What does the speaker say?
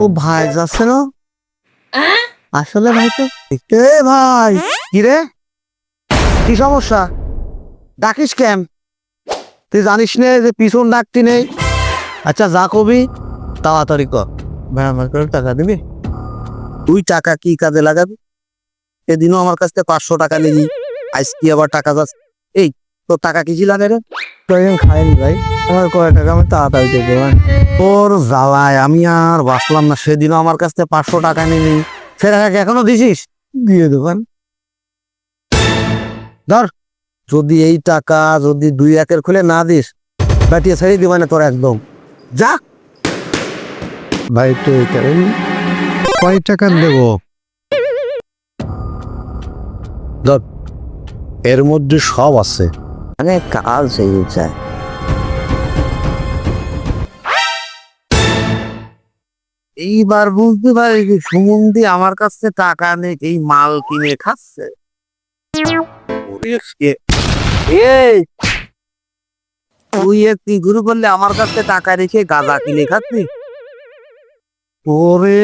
ও ভাই যাচ্ছে না আসলে ভাই তো এ ভাই কি রে কি সমস্যা ডাকিস কেম তুই জানিস না যে পিছন ডাকতি নেই আচ্ছা যা কবি তাড়াতাড়ি কর ভাই আমার করে টাকা দিবি তুই টাকা কি কাজে লাগাবি এদিনও আমার কাছ থেকে 500 টাকা নিবি আজ কি আবার টাকা যাচ্ছে এই তোর টাকা কি লাগে রে কয়েকদিন খাইনি ভাই আমার কয় টাকা আমি তাড়াতাড়ি দিয়ে দেবেন তোর জ্বালায় আমি আর বাঁচলাম না সেদিনও আমার কাছ থেকে 500 টাকা নিবি সে টাকা কি এখনো দিছিস দিয়ে দেবেন ধর যদি এই টাকা যদি 2-1 খুলে না দিস বাটিয়ে ছেড়ে দিবা না তোর একদম যা ভাই তো কয় টাকা দেবো ধর এর মধ্যে সব আছে মানে কাল সেই চায় এইবার বুঝতে পারি যে সুমন্দি আমার কাছে টাকা নেই এই মাল কিনে খাচ্ছে এই তুই একটি গুরু করলে আমার কাছে টাকা রেখে গাঁজা কিনে খাচ্ছি ওরে